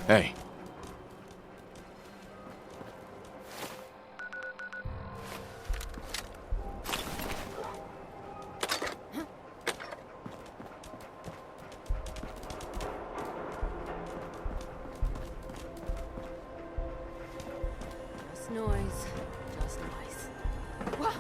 Hey. Just noise. Just noise. Wah!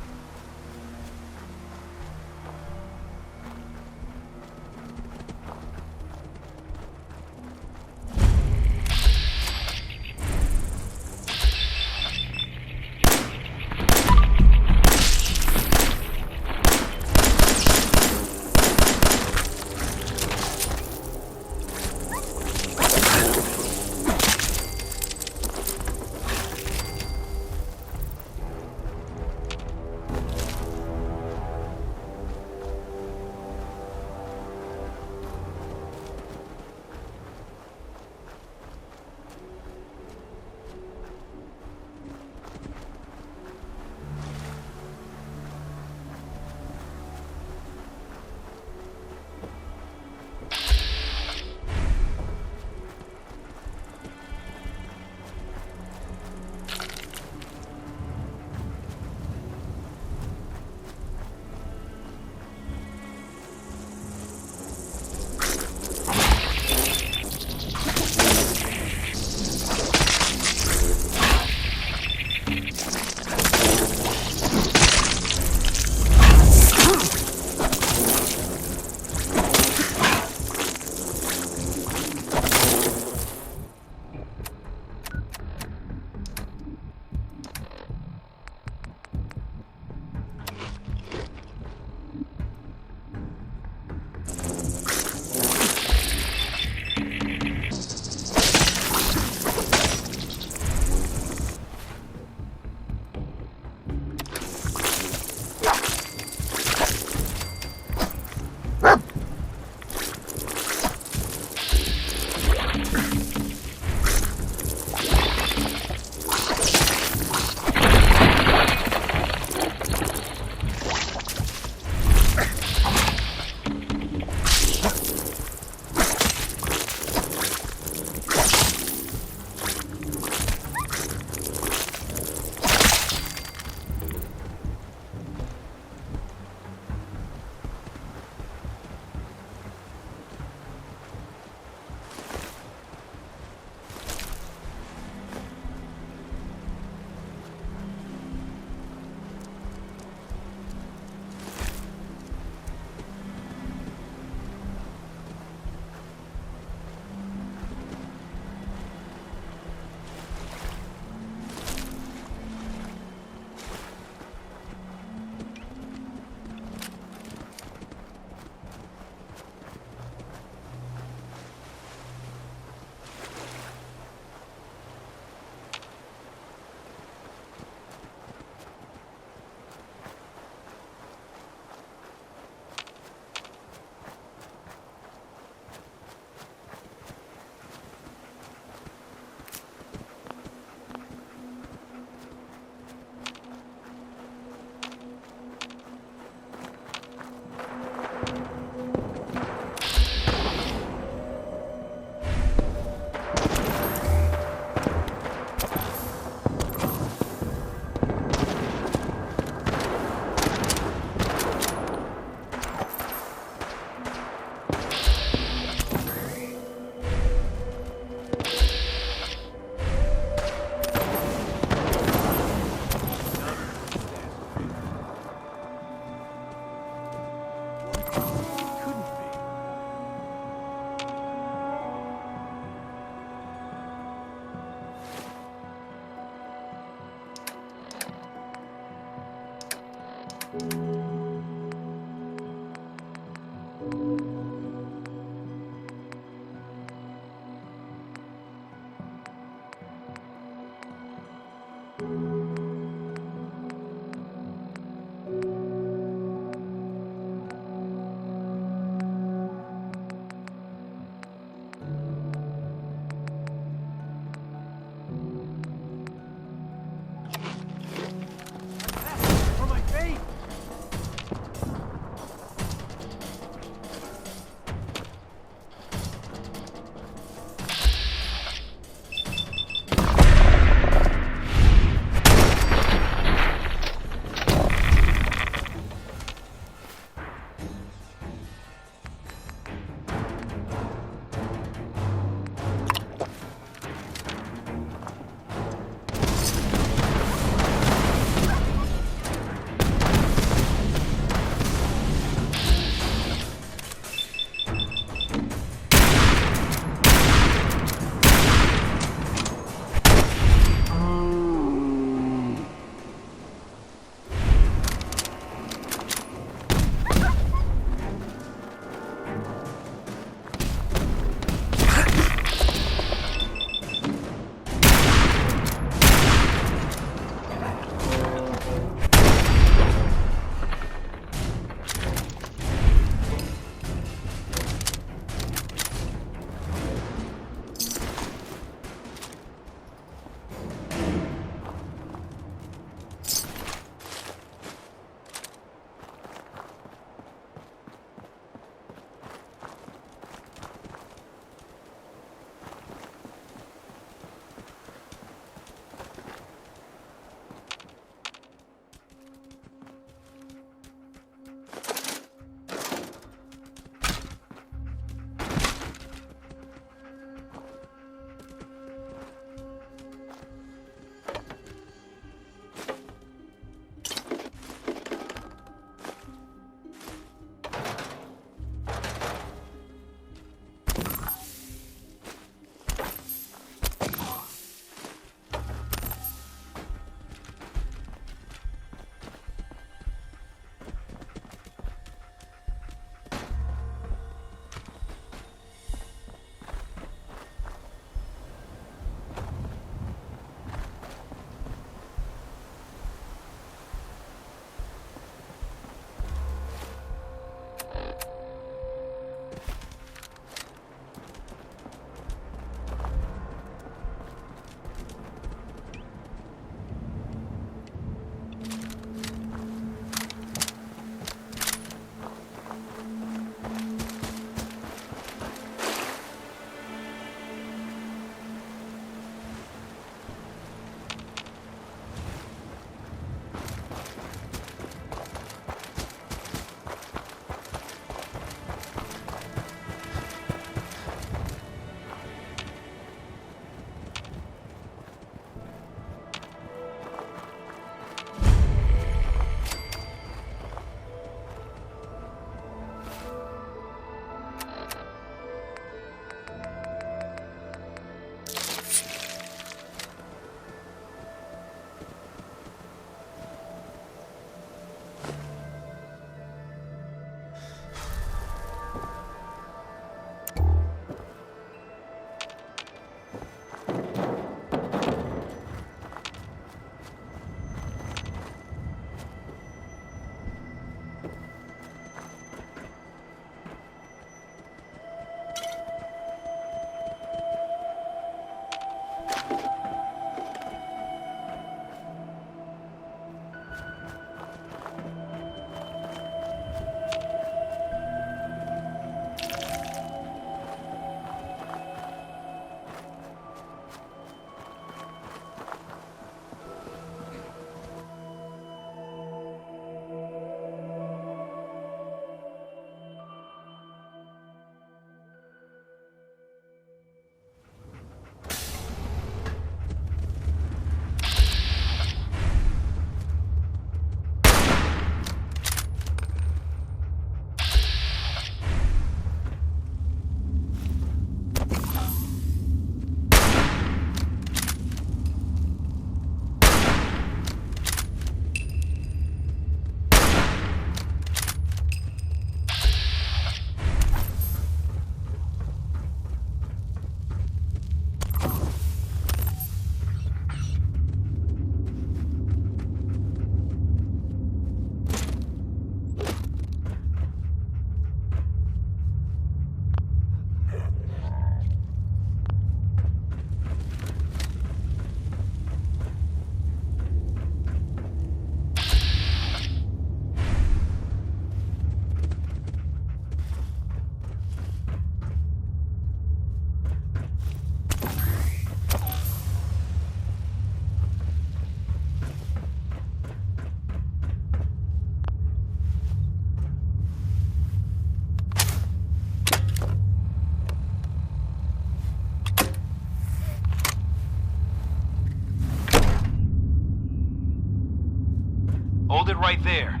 right there.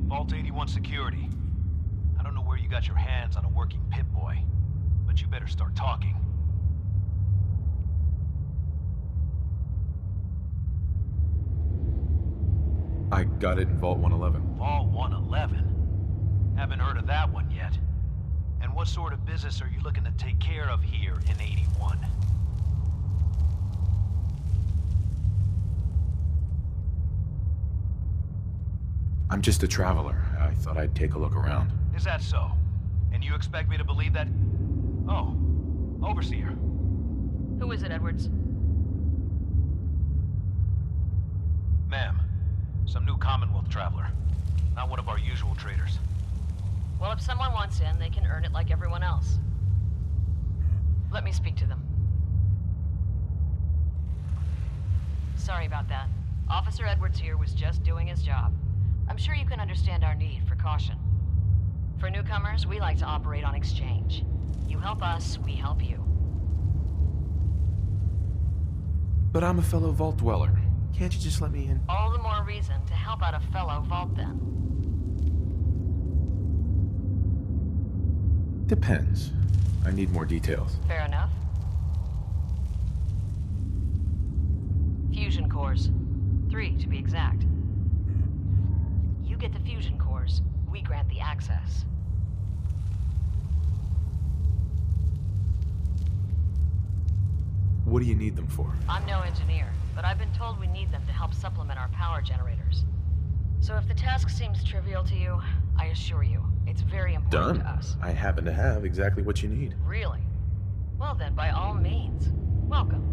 Vault 81 security. I don't know where you got your hands on a working Pip-Boy, but you better start talking. I got it in Vault 111. Vault 111? Haven't heard of that one yet. And what sort of business are you looking to take care of here in 81? I'm just a traveler. I thought I'd take a look around. Is that so? And you expect me to believe that? Oh, Overseer. Who is it, Edwards? Ma'am, some new Commonwealth traveler. Not one of our usual traders. Well, if someone wants in, they can earn it like everyone else. Let me speak to them. Sorry about that. Officer Edwards here was just doing his job. I'm sure you can understand our need for caution. For newcomers, we like to operate on exchange. You help us, we help you. But I'm a fellow Vault Dweller. Can't you just let me in? All the more reason to help out a fellow Vault then. Depends. I need more details. Fair enough. Fusion cores. 3 to be exact. You get the fusion cores, we grant the access. What do you need them for? I'm no engineer, but I've been told we need them to help supplement our power generators. So if the task seems trivial to you, I assure you, it's very important to us. I happen to have exactly what you need. Really? Well then, by all means, welcome.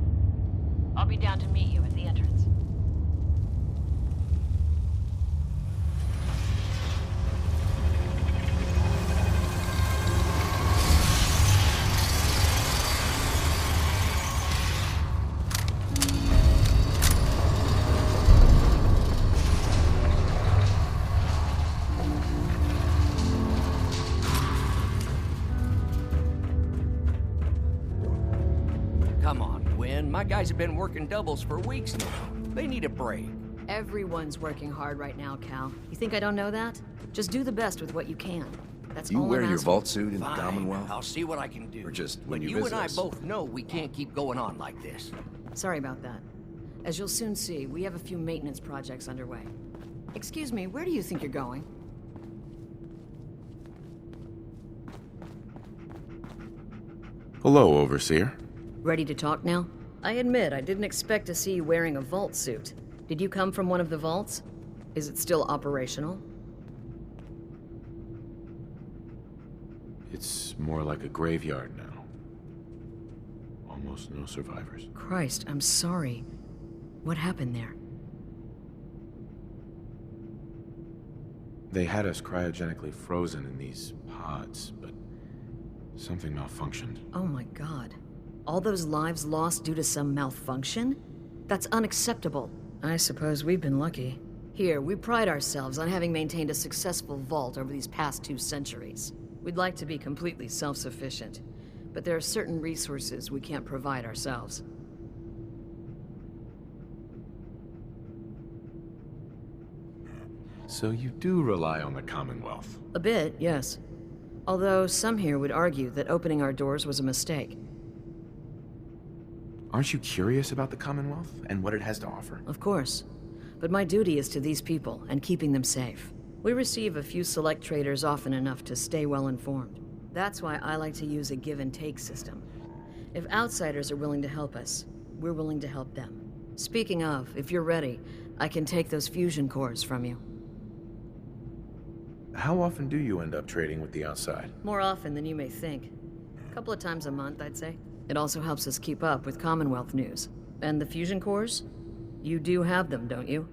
I'll be down to meet you at the entrance. Come on, Gwen. My guys have been working doubles for weeks now. They need a break. Everyone's working hard right now, Cal. You think I don't know that? Just do the best with what you can. That's You all wear I'm your asking. vault suit in the Fine. Commonwealth? I'll see what I can do. Or just But when you you visit and I us? both know we can't keep going on like this. Sorry about that. As you'll soon see, we have a few maintenance projects underway. Excuse me, where do you think you're going? Hello, Overseer. Ready to talk now? I admit, I didn't expect to see you wearing a vault suit. Did you come from one of the vaults? Is it still operational? It's more like a graveyard now. Almost no survivors. Christ, I'm sorry. What happened there? They had us cryogenically frozen in these pods, but something malfunctioned. Oh my god. All those lives lost due to some malfunction? That's unacceptable. I suppose we've been lucky. Here, we pride ourselves on having maintained a successful vault over these past 2 centuries. We'd like to be completely self-sufficient, but there are certain resources we can't provide ourselves. So you do rely on the Commonwealth? A bit, yes. Although some here would argue that opening our doors was a mistake. Aren't you curious about the Commonwealth and what it has to offer? Of course. But my duty is to these people and keeping them safe. We receive a few select traders often enough to stay well informed. That's why I like to use a give and take system. If outsiders are willing to help us, we're willing to help them. Speaking of, if you're ready, I can take those fusion cores from you. How often do you end up trading with the outside? More often than you may think. A couple of times a month, I'd say. It also helps us keep up with Commonwealth news. And the fusion cores? You do have them, don't you?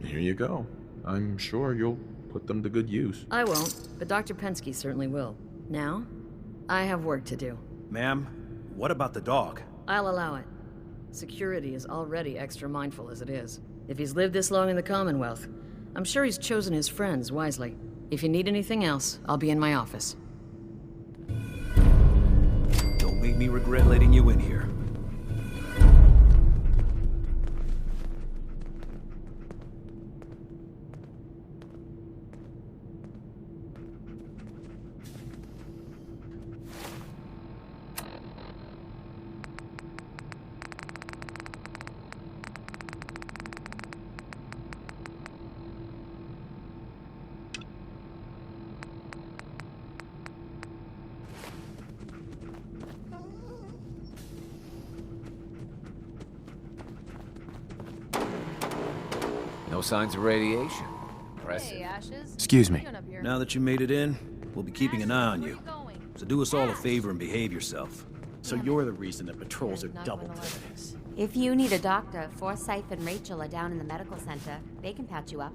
Here you go. I'm sure you'll put them to good use. I won't, but Dr. Pensky certainly will. Now, I have work to do. Ma'am, what about the dog? I'll allow it. Security is already extra mindful as it is. If he's lived this long in the Commonwealth, I'm sure he's chosen his friends wisely. If you need anything else, I'll be in my office. Don't make me me regret letting you in here. No signs of radiation. Impressive. Hey, Ashes. Excuse What me. are you doing up here? Now that you made it in, we'll be keeping an eye on Where you. going? So do us all a favor and behave yourself. So you're the reason the patrols are Not double gonna today. like this. If you need a doctor, Forsyth and Rachel are down in the medical center. They can patch you up.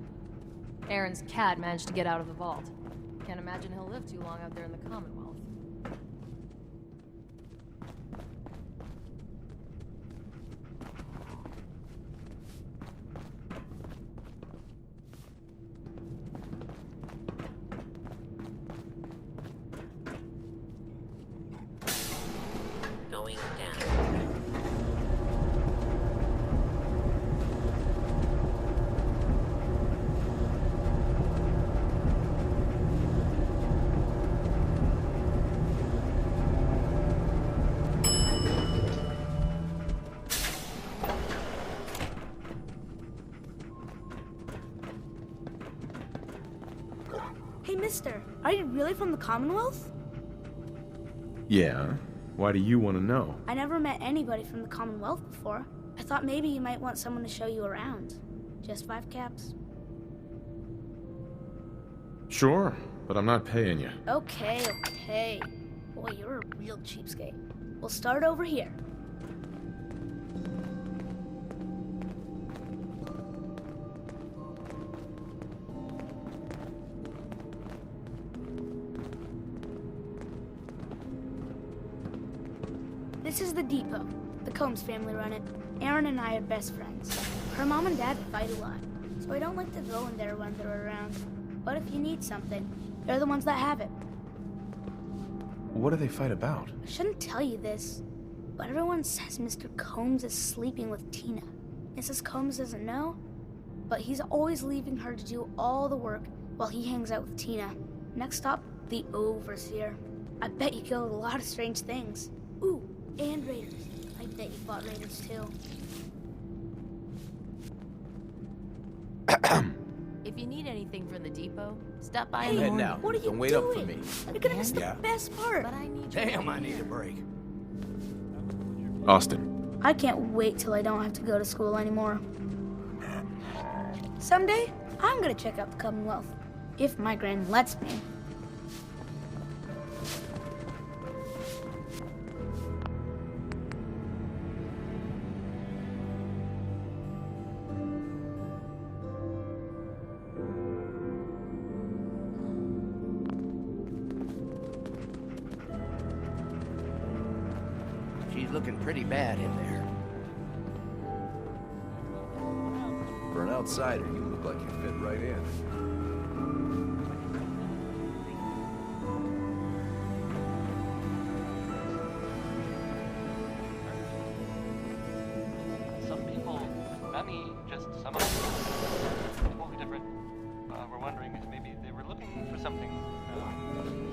Aaron's cat managed to get out of the vault. Can't imagine he'll live too long out there in the Commonwealth. Going down. Hey, mister, are you really from the Commonwealth? Yeah? Why do you want to know? I never met anybody from the Commonwealth before. I thought maybe you might want someone to show you around. Just 5 caps. Sure, but I'm not paying you. Okay, okay. Boy, you're a real cheapskate. We'll start over here. This is the depot. The Combs family run it. Aaron and I are best friends. Her mom and dad fight a lot, so I don't like to go in there when they're around. But if you need something, they're the ones that have it. What do they fight about? I shouldn't tell you this, but everyone says Mr. Combs is sleeping with Tina. Mrs. Combs doesn't know, but he's always leaving her to do all the work while he hangs out with Tina. Next stop, the Overseer. I bet you killed a lot of strange things. Ooh, and raiders. I bet you fought raiders too. If you need anything from the depot, stop by Hey, in the Head morning. now. What are you Don't wait doing? up for me. You're gonna miss the Yeah. best part. But I need you. Damn, I need a break. Austin. I can't wait till I don't have to go to school anymore. Someday, I'm gonna check out the Commonwealth. If my grand lets me. She's looking pretty bad in there. For an outsider, you look like you fit right in. Some people, I mean, just some of them, totally different, were wondering if maybe they were looking for something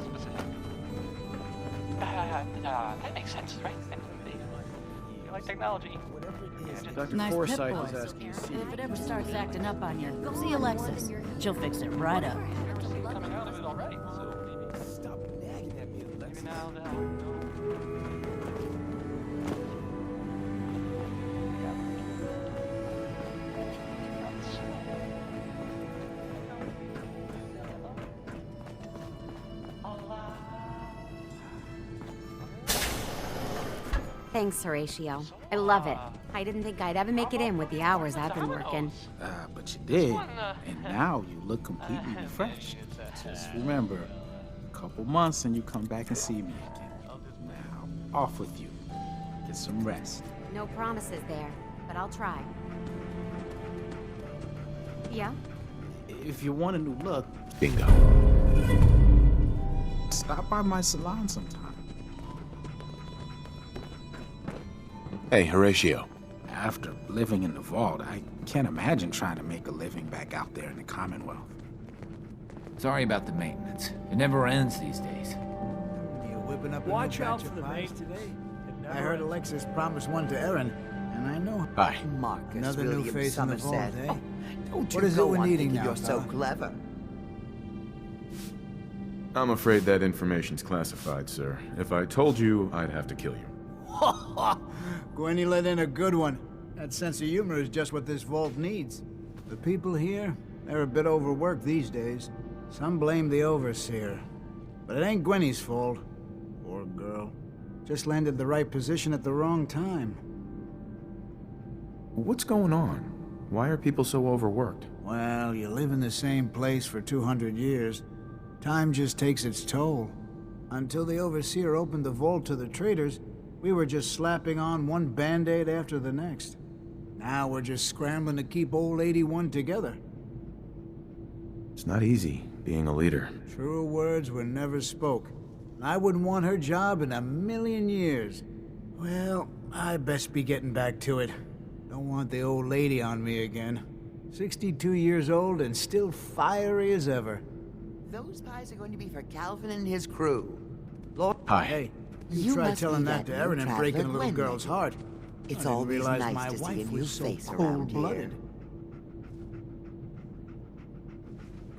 specific. That makes sense, right? You like technology. Dr. Nice Forsyth pit is boy. asking to see If you. it ever starts acting up on you, go see Alexis. She'll fix it right up. Coming out of it all right, so maybe, Stop nagging at me, Alexis. maybe now they'll. Thanks, Horatio. I love it. I didn't think I'd ever make it in with the hours I've been working. But you did. And now you look completely refreshed. Just remember, a couple months and you come back and see me again. Now, off with you. Get some rest. No promises there, but I'll try. Yeah? If you want a new look, Bingo. stop by my salon sometime. Hey, Horatio. After living in the vault, I can't imagine trying to make a living back out there in the Commonwealth. Sorry about the maintenance. It never ends these days. You're whipping up a Watch new out batch for of the pies mate. today. It I never heard ends. Alexis promised one to Erin, and I know. Hi. Marcus Another new William face in the Somerset. vault, eh? Don't you What is it go we're on needing thinking now, you're so pal? clever. I'm afraid that information's classified, sir. If I told you, I'd have to kill you. Gwenny let in a good one. That sense of humor is just what this vault needs. The people here, they're a bit overworked these days. Some blame the Overseer. But it ain't Gwenny's fault. Poor girl. Just landed the right position at the wrong time. What's going on? Why are people so overworked? Well, you live in the same place for 200 years. Time just takes its toll. Until the Overseer opened the vault to the traders, we were just slapping on one band-aid after the next. Now we're just scrambling to keep old 81 together. It's not easy, being a leader. Truer words were never spoke. I wouldn't want her job in a million years. Well, I best be getting back to it. Don't want the old lady on me again. 62 years old and still fiery as ever. Those pies are going to be for Calvin and his crew. Lord, Hi. Hey, you You try must telling be that that to new Erin and breaking a traveler, little Gwen, girl's maybe. heart. It's I didn't always realize nice my to see wife a new was so face around cold-blooded. here.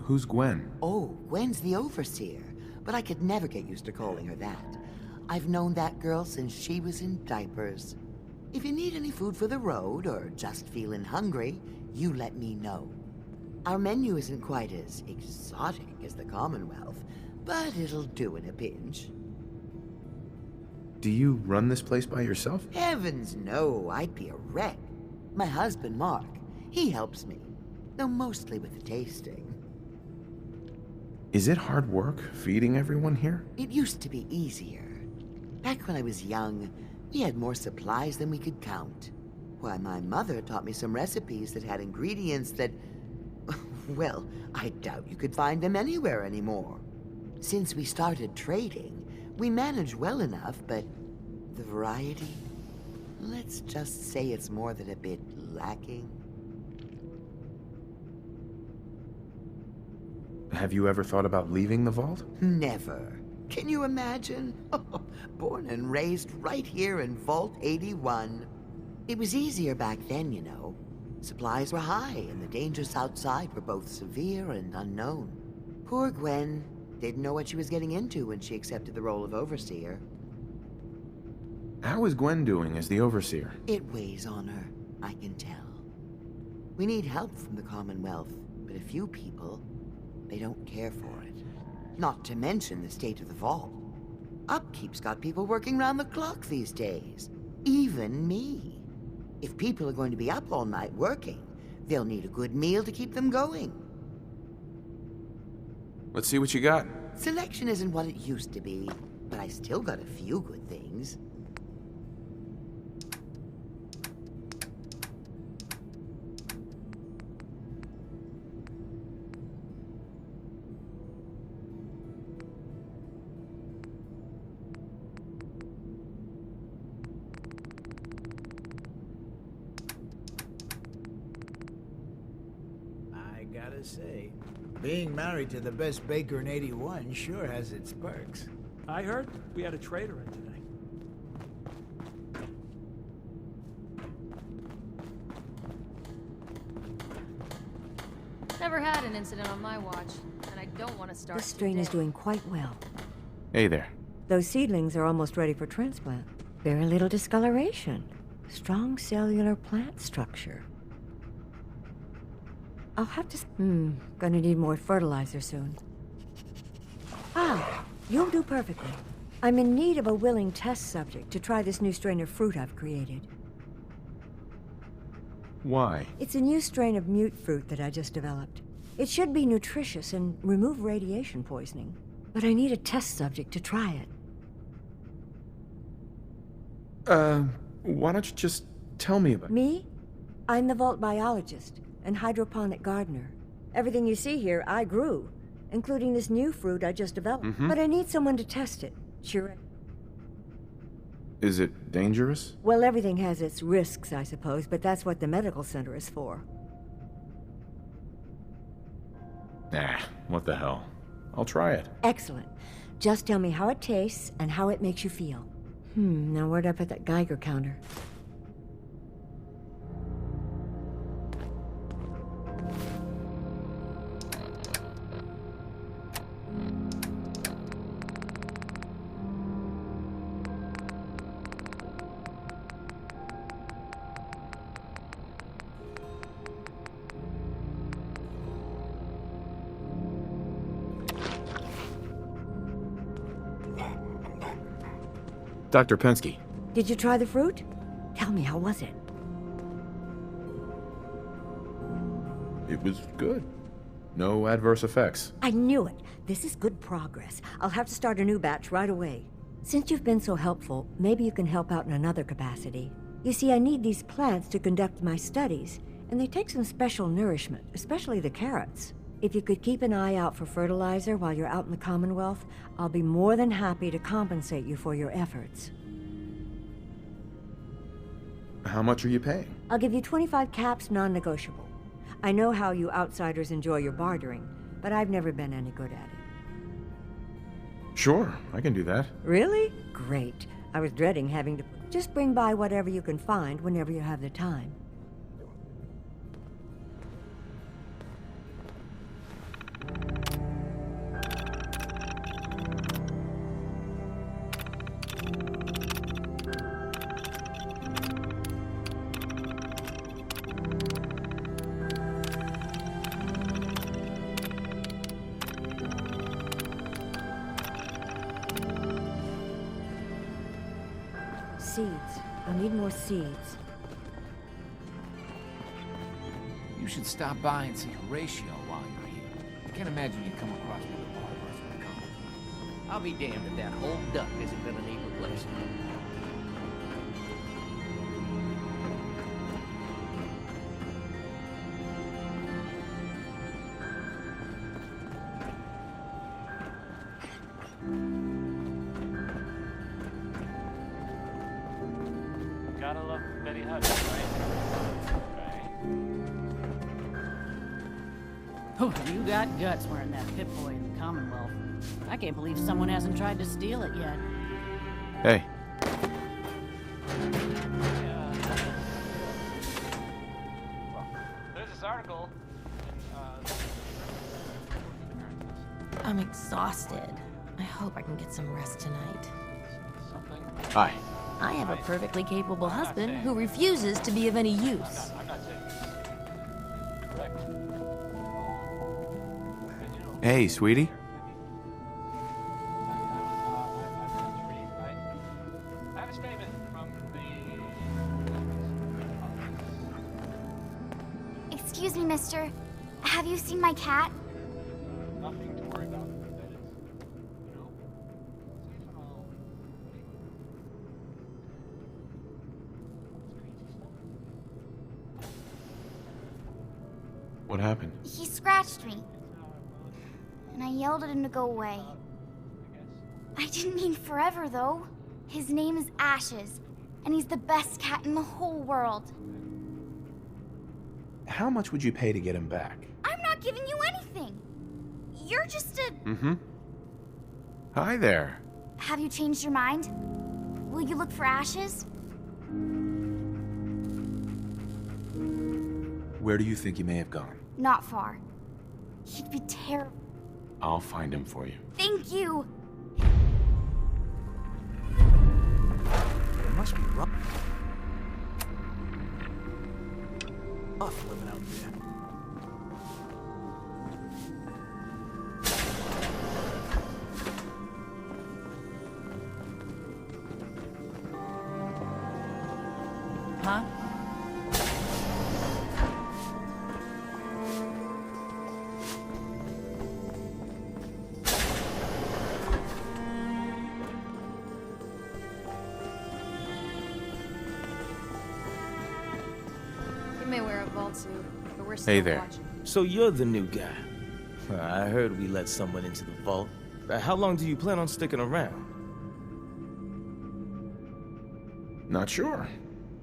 Who's Gwen? Oh, Gwen's the Overseer, but I could never get used to calling her that. I've known that girl since she was in diapers. If you need any food for the road, or just feeling hungry, you let me know. Our menu isn't quite as exotic as the Commonwealth, but it'll do in a pinch. Do you run this place by yourself? Heavens no, I'd be a wreck. My husband, Mark, he helps me, though mostly with the tasting. Is it hard work feeding everyone here? It used to be easier. Back when I was young, we had more supplies than we could count. Why, my mother taught me some recipes that had ingredients that... well, I doubt you could find them anywhere anymore. Since we started trading, we managed well enough, but the variety... let's just say it's more than a bit lacking. Have you ever thought about leaving the vault? Never. Can you imagine? Born and raised right here in Vault 81. It was easier back then, you know. Supplies were high, and the dangers outside were both severe and unknown. Poor Gwen didn't know what she was getting into when she accepted the role of Overseer. How is Gwen doing as the Overseer? It weighs on her, I can tell. We need help from the Commonwealth, but a few people, they don't care for it. Not to mention the state of the vault. Upkeep's got people working round the clock these days. Even me. If people are going to be up all night working, they'll need a good meal to keep them going. Let's see what you got. Selection isn't what it used to be, but I still got a few good things. I gotta say, being married to the best baker in 81 sure has its perks. I heard we had a trader in today. Never had an incident on my watch, and I don't want to start. This strain is doing quite well. Hey there. Those seedlings are almost ready for transplant. Very little discoloration. Strong cellular plant structure. I'll have to... gonna need more fertilizer soon. Ah, you'll do perfectly. I'm in need of a willing test subject to try this new strain of fruit I've created. Why? It's a new strain of mute fruit that I just developed. It should be nutritious and remove radiation poisoning. But I need a test subject to try it. Why don't you just tell me about it? Me? I'm the vault biologist and hydroponic gardener. Everything you see here, I grew, including this new fruit I just developed. But I need someone to test it. Sure. Is it dangerous? Well, everything has its risks, I suppose, but that's what the medical center is for. Nah, what the hell. I'll try it. Excellent. Just tell me how it tastes and how it makes you feel. Now where'd I put that Geiger counter? Dr. Pensky. Did you try the fruit? Tell me, how was it? It was good. No adverse effects. I knew it. This is good progress. I'll have to start a new batch right away. Since you've been so helpful, maybe you can help out in another capacity. You see, I need these plants to conduct my studies, and they take some special nourishment, especially the carrots. If you could keep an eye out for fertilizer while you're out in the Commonwealth, I'll be more than happy to compensate you for your efforts. How much are you paying? I'll give you 25 caps, non-negotiable. I know how you outsiders enjoy your bartering, but I've never been any good at it. Sure, I can do that. Really? Great. I was dreading having to... Just bring by whatever you can find whenever you have the time. Seeds. I'll need more seeds. You should stop by and see Horatio while you're here. I can't imagine you come across me with one person to come. I'll be damned if that whole duck isn't gonna need replacing. Gotta love Betty Hutton, right? Oh, you got guts wearing that Pip-Boy in the Commonwealth. I can't believe someone hasn't tried to steal it yet. Hey. There's this article I'm exhausted. I hope I can get some rest tonight. Hi. I have a perfectly capable husband who refuses to be of any use. Hey, sweetie. I have a statement from the... Excuse me, mister. Have you seen my cat? Nothing to worry about. What happened? He scratched me. And I yelled at him to go away. I didn't mean forever, though. His name is Ashes, and he's the best cat in the whole world. How much would you pay to get him back? I'm not giving you anything. You're just a... Mm-hmm. Hi there. Have you changed your mind? Will you look for Ashes? Where do you think he may have gone? Not far. He'd be terrible. I'll find him for you. Thank you. It must be rough. Rough living out there. Huh? You may wear a vault suit, but we're still Hey there. watching. So you're the new guy. I heard we let someone into the vault. How long do you plan on sticking around? Not sure.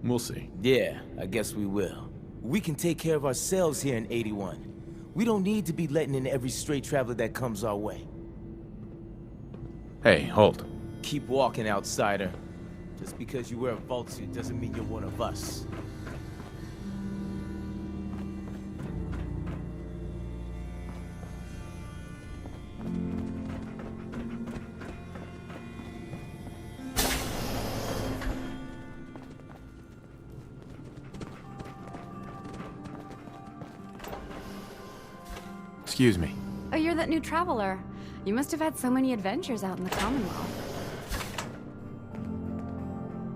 We'll see. Yeah, I guess we will. We can take care of ourselves here in 81. We don't need to be letting in every stray traveler that comes our way. Hey, hold. Keep walking, outsider. Just because you wear a vault suit doesn't mean you're one of us. Excuse me. Oh, you're that new traveler. You must have had so many adventures out in the Commonwealth.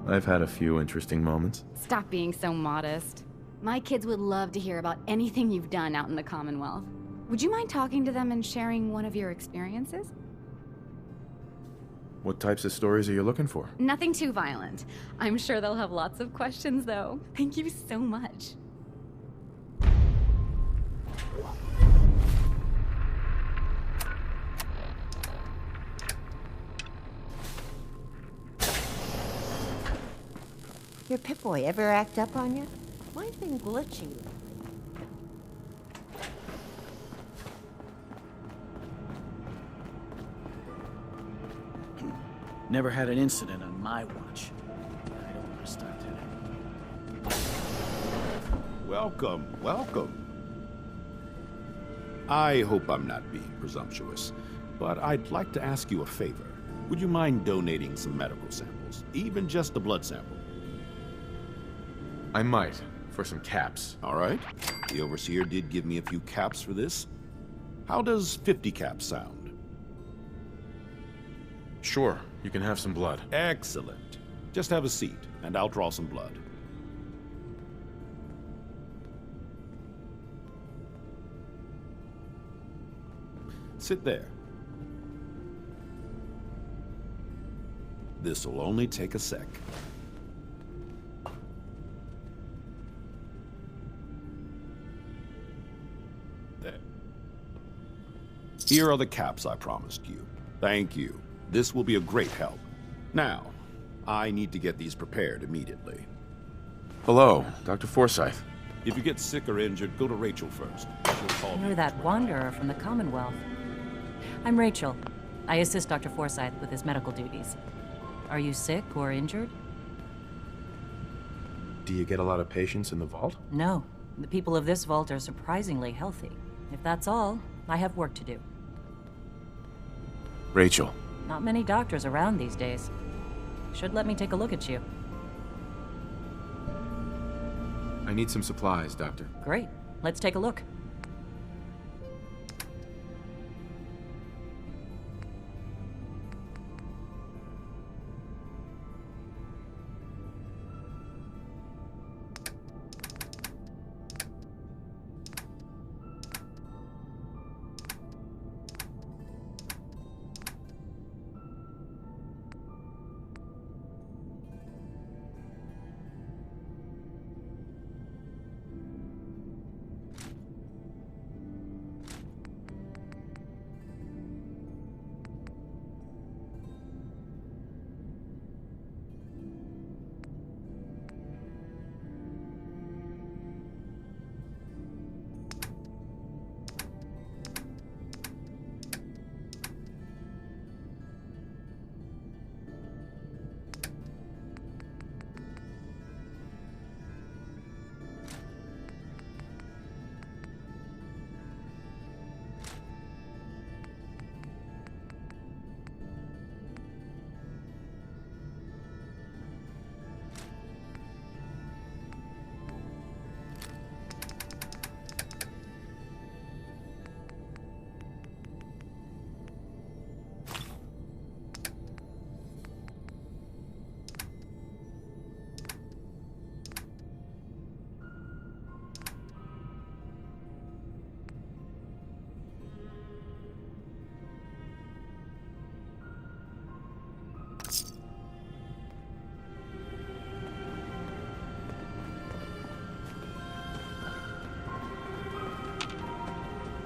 I've had a few interesting moments. Stop being so modest. My kids would love to hear about anything you've done out in the Commonwealth. Would you mind talking to them and sharing one of your experiences? What types of stories are you looking for? Nothing too violent. I'm sure they'll have lots of questions, though. Thank you so much. Your Pip-Boy ever act up on you? Mine's been glitchy. Never had an incident on my watch. I don't want to start today. Welcome, welcome. I hope I'm not being presumptuous, but I'd like to ask you a favor. Would you mind donating some medical samples, even just a blood sample? I might, for some caps. All right. The Overseer did give me a few caps for this. How does 50 caps sound? Sure, you can have some blood. Excellent. Just have a seat, and I'll draw some blood. Sit there. This'll only take a sec. There. Here are the caps I promised you. Thank you. This will be a great help. Now, I need to get these prepared immediately. Hello, Dr. Forsyth. If you get sick or injured, go to Rachel first. She'll call me. You're that wanderer from the Commonwealth. I'm Rachel. I assist Dr. Forsyth with his medical duties. Are you sick or injured? Do you get a lot of patients in the vault? No. The people of this vault are surprisingly healthy. If that's all, I have work to do. Rachel. Not many doctors around these days. Should let me take a look at you. I need some supplies, Doctor. Great. Let's take a look.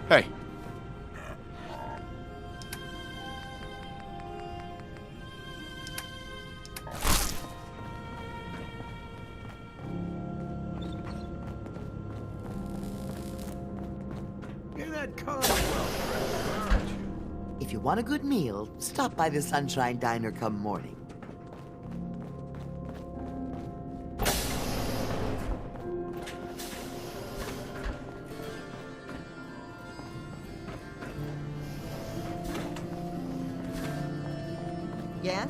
Hey. that Commonwealth treasure, aren't you? If you want a good meal, stop by the Sunshine Diner come morning. Yeah?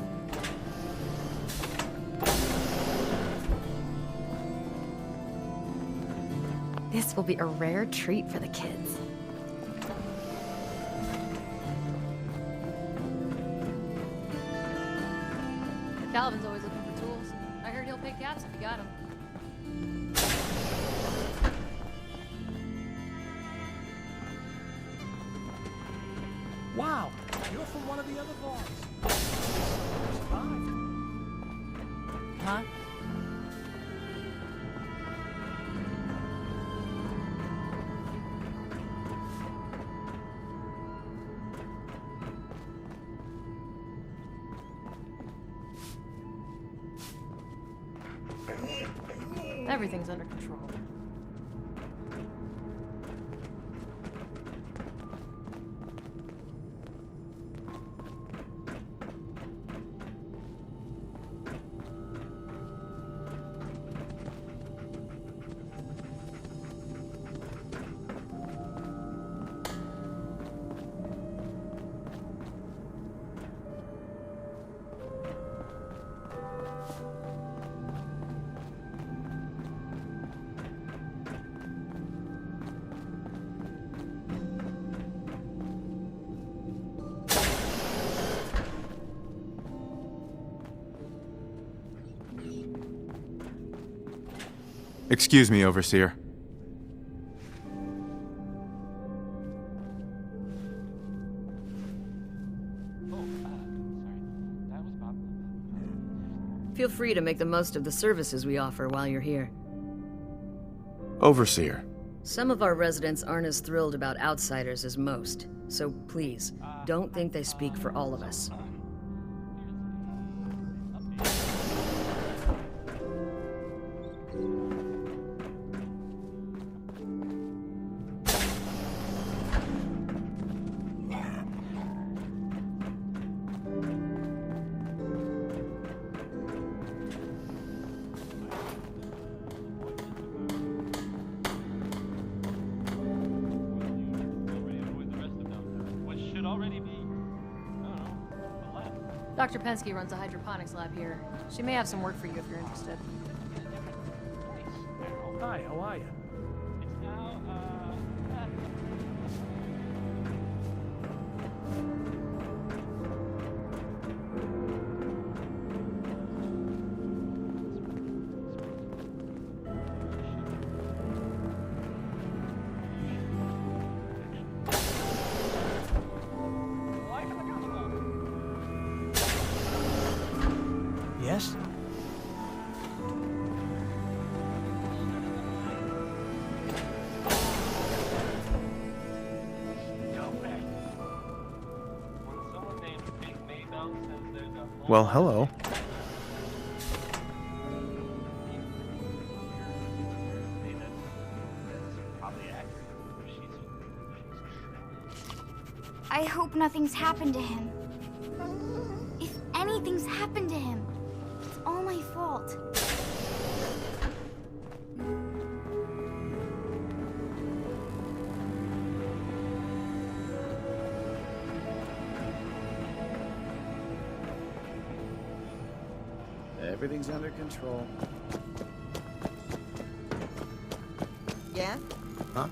This will be a rare treat for the kids. Calvin's always looking for tools. I heard he'll pay caps if you got them. Wow, you're from one of the other vaults. Huh? Everything's under control. Excuse me, Overseer. Feel free to make the most of the services we offer while you're here. Overseer. Some of our residents aren't as thrilled about outsiders as most, so please, don't think they speak for all of us. Dr. Pensky runs a hydroponics lab here. She may have some work for you if you're interested. Hi, how are you? Yes? Well, hello. I hope nothing's happened to him. If anything's happened to him, it's all my fault. Everything's under control. Yeah? Huh?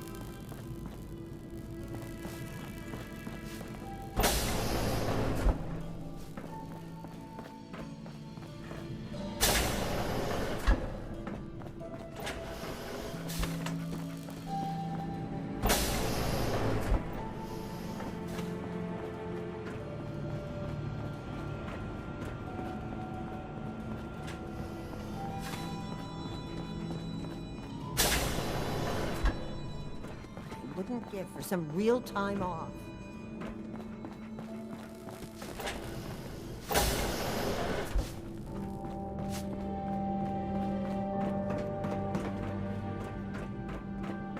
Wouldn't give for some real time off.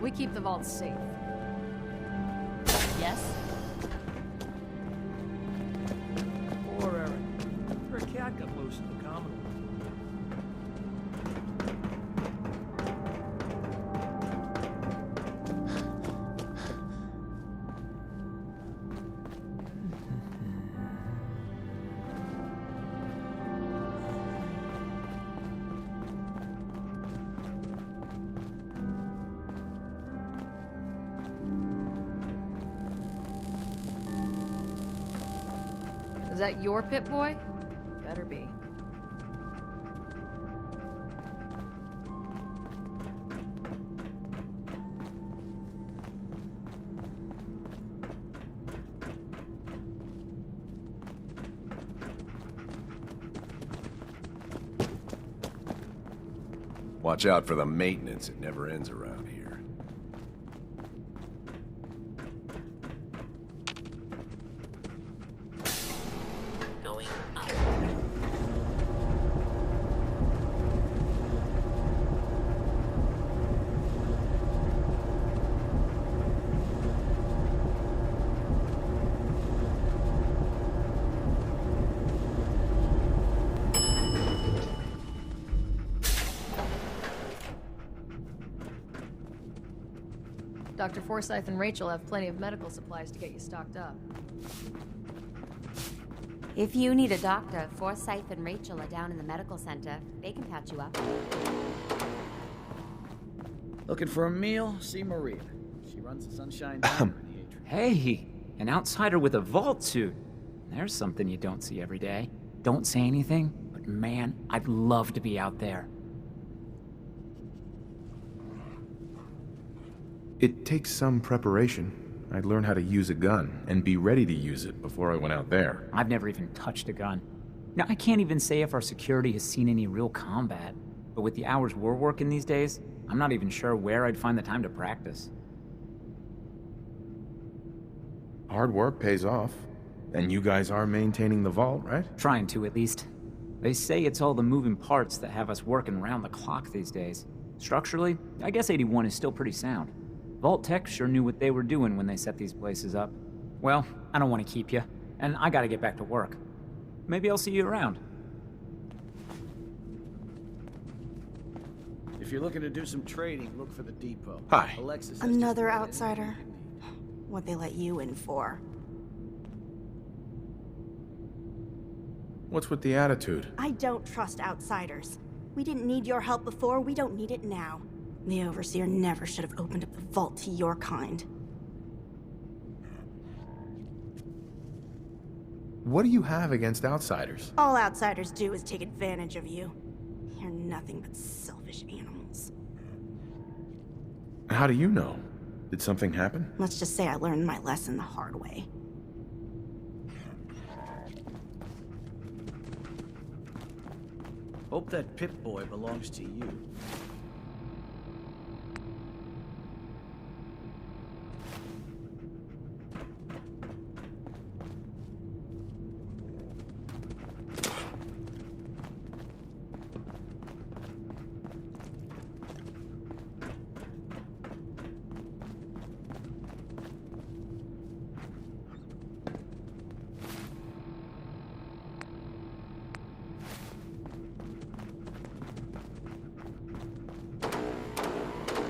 We keep the vaults safe. rat got loose in the Commonwealth. Is that your Pip-Boy? Better be. Watch out for the maintenance. It never ends around here. Dr. Forsyth and Rachel have plenty of medical supplies to get you stocked up. If you need a doctor, Forsyth and Rachel are down in the medical center. They can patch you up. Looking for a meal? See Maria. She runs the Sunshine Diner in the atrium. Hey, an outsider with a vault suit. There's something you don't see every day. Don't say anything, but man, I'd love to be out there. It takes some preparation. I'd learn how to use a gun and be ready to use it before I went out there. I've never even touched a gun. Now, I can't even say if our security has seen any real combat, but with the hours we're working these days, I'm not even sure where I'd find the time to practice. Hard work pays off. And you guys are maintaining the vault, right? Trying to, at least. They say it's all the moving parts that have us working round the clock these days. Structurally, I guess 81 is still pretty sound. Vault Tech sure knew what they were doing when they set these places up. Well, I don't want to keep you, and I gotta get back to work. Maybe I'll see you around. If you're looking to do some trading, look for the depot. Hi. Alexis has Another outsider. What'd they let you in for? What's with the attitude? I don't trust outsiders. We didn't need your help before, we don't need it now. The Overseer never should have opened up the vault to your kind. What do you have against outsiders? All outsiders do is take advantage of you. You're nothing but selfish animals. How do you know? Did something happen? Let's just say I learned my lesson the hard way. Hope that Pip-Boy belongs to you.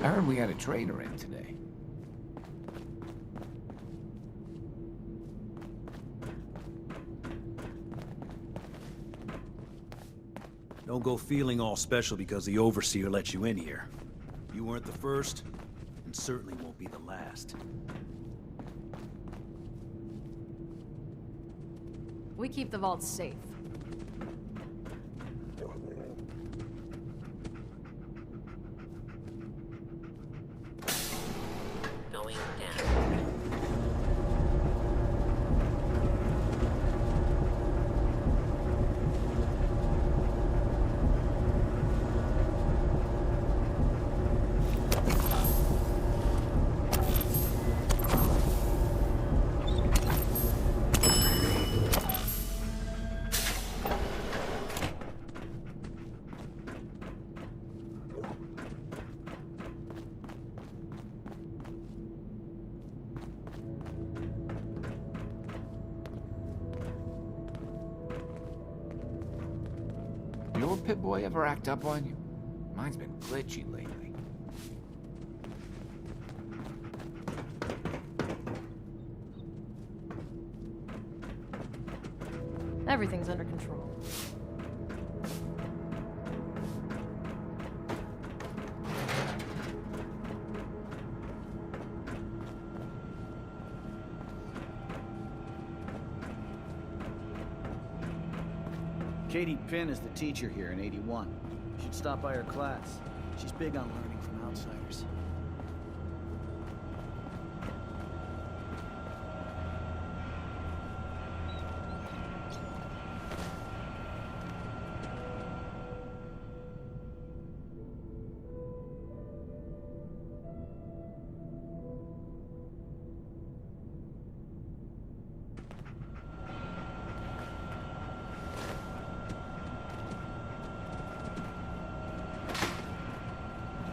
I heard we had a trader in today. Don't go feeling all special because the Overseer let you in here. You weren't the first, and certainly won't be the last. We keep the vaults safe. Going down. your Pip-Boy ever act up on you? Mine's been glitchy lately. Everything's under control. Katie Pinn is the teacher here in 81. You should stop by her class. She's big on learning from outsiders.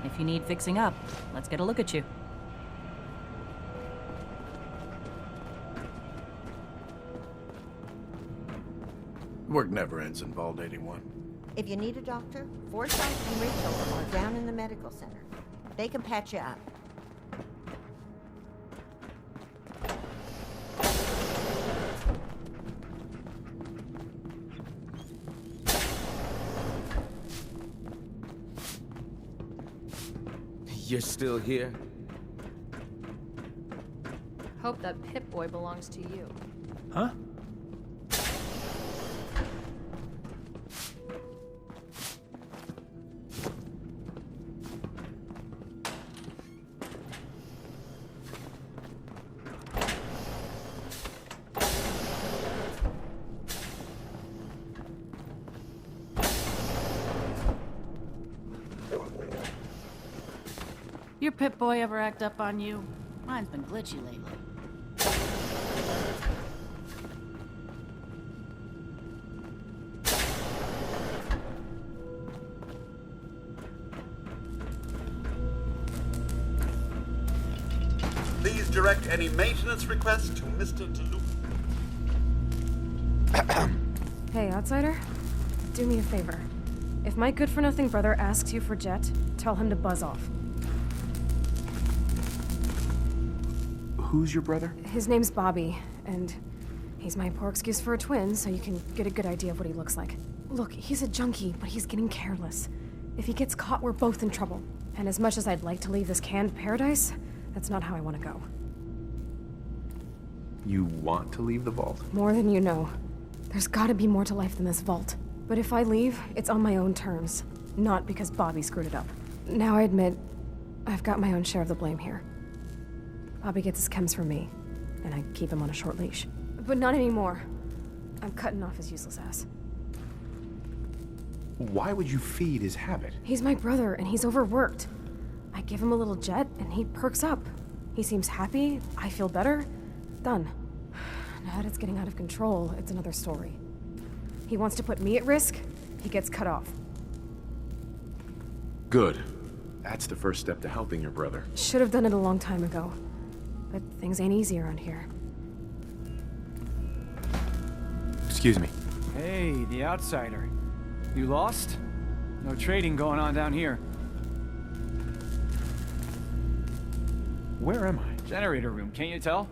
If you need fixing up, let's get a look at you. Work never ends in Vault 81. If you need a doctor, Forsyth and Rachel are down in the medical center. They can patch you up. You're still here? Hope that Pip-Boy belongs to you. Huh? Your Pip-Boy ever act up on you? Mine's been glitchy lately. Please direct any maintenance requests to Mr. DeLuca. Hey, outsider. Do me a favor. If my good-for-nothing brother asks you for Jet, tell him to buzz off. Who's your brother? His name's Bobby, and he's my poor excuse for a twin, so you can get a good idea of what he looks like. Look, he's a junkie, but he's getting careless. If he gets caught, we're both in trouble. And as much as I'd like to leave this canned paradise, that's not how I want to go. You want to leave the vault? More than you know. There's gotta be more to life than this vault. But if I leave, it's on my own terms, not because Bobby screwed it up. Now I admit, I've got my own share of the blame here. Bobby gets his chems from me, and I keep him on a short leash. But not anymore. I'm cutting off his useless ass. Why would you feed his habit? He's my brother, and he's overworked. I give him a little Jet, and he perks up. He seems happy, I feel better. Done. Now that it's getting out of control, it's another story. He wants to put me at risk, he gets cut off. Good. That's the first step to helping your brother. Should have done it a long time ago. But things ain't easy around here. Excuse me. Hey, the outsider. You lost? No trading going on down here. Where am I? Generator room, can't you tell?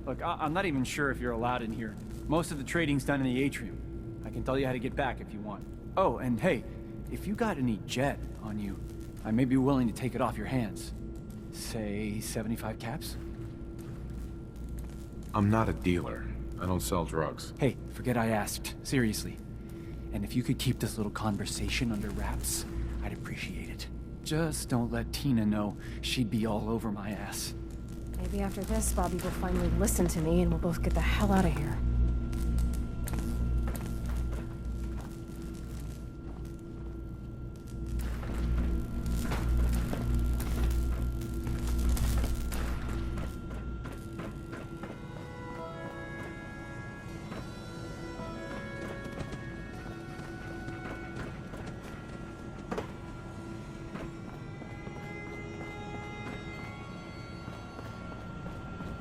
Look, I'm not even sure if you're allowed in here. Most of the trading's done in the atrium. I can tell you how to get back if you want. Oh, and hey, if you got any Jet on you, I may be willing to take it off your hands. Say 75 caps? I'm not a dealer. I don't sell drugs. Hey, forget I asked. Seriously. And if you could keep this little conversation under wraps, I'd appreciate it. Just don't let Tina know. She'd be all over my ass. Maybe after this, Bobby will finally listen to me and we'll both get the hell out of here.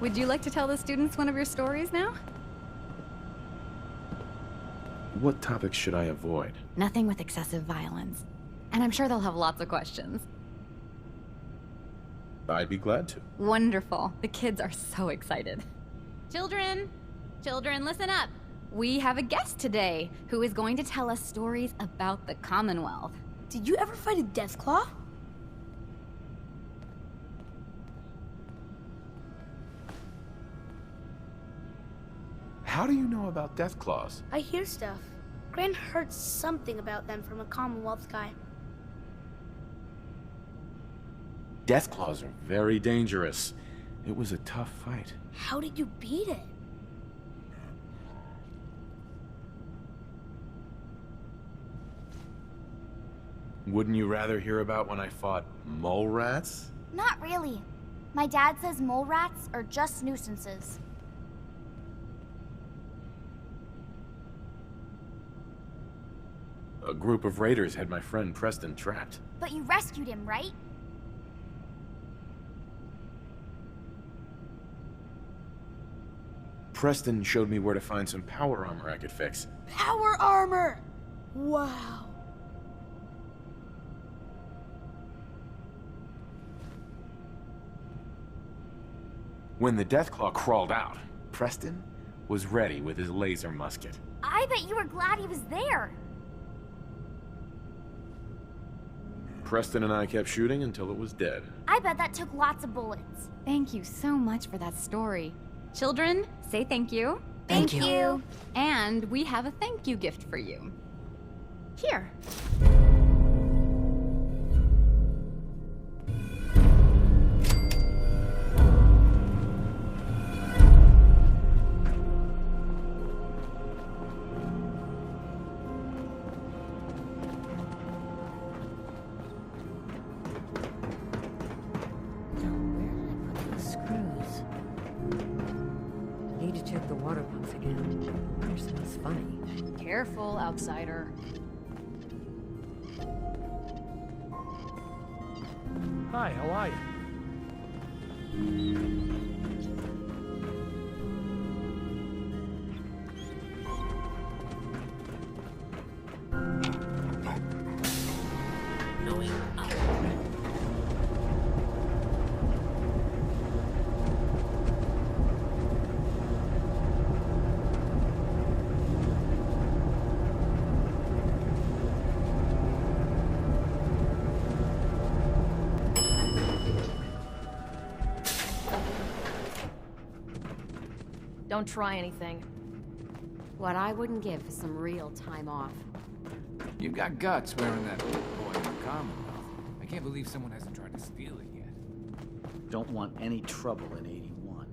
Would you like to tell the students one of your stories now? What topics should I avoid? Nothing with excessive violence. And I'm sure they'll have lots of questions. I'd be glad to. Wonderful. The kids are so excited. Children! Children, listen up! We have a guest today who is going to tell us stories about the Commonwealth. Did you ever fight a Deathclaw? How do you know about Deathclaws? I hear stuff. Gran heard something about them from a Commonwealth guy. Deathclaws are very dangerous. It was a tough fight. How did you beat it? Wouldn't you rather hear about when I fought mole rats? Not really. My dad says mole rats are just nuisances. A group of raiders had my friend Preston trapped. But you rescued him, right? Preston showed me where to find some power armor I could fix. Power armor! Wow. When the Deathclaw crawled out, Preston was ready with his laser musket. I bet you were glad he was there. Preston and I kept shooting until it was dead. I bet that took lots of bullets. Thank you so much for that story. Children, say thank you. Thank you. And we have a thank you gift for you. Here. Careful, outsider. Hi, how are you? Don't try anything. What I wouldn't give for some real time off. You got guts wearing that boy in the Commonwealth. I can't believe someone hasn't tried to steal it yet. Don't want any trouble in 81.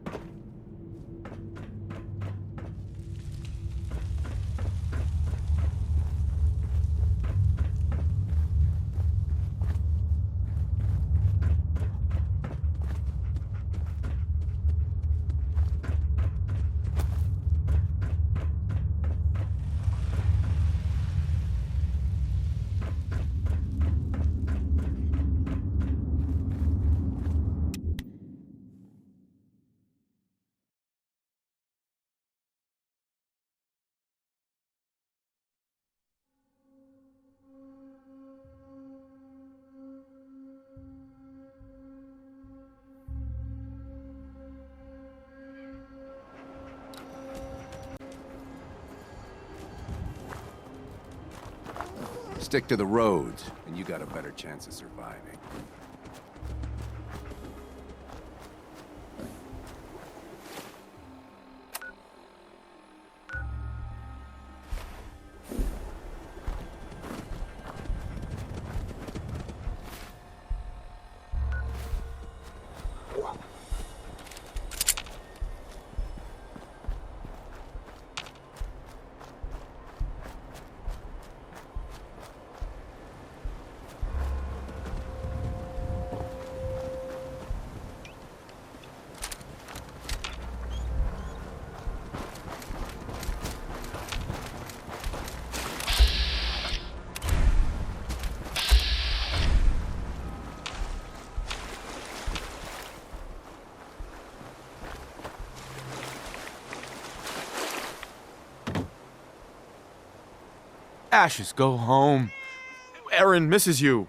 Stick to the roads, and you got a better chance of surviving. Ashes, go home. Erin misses you.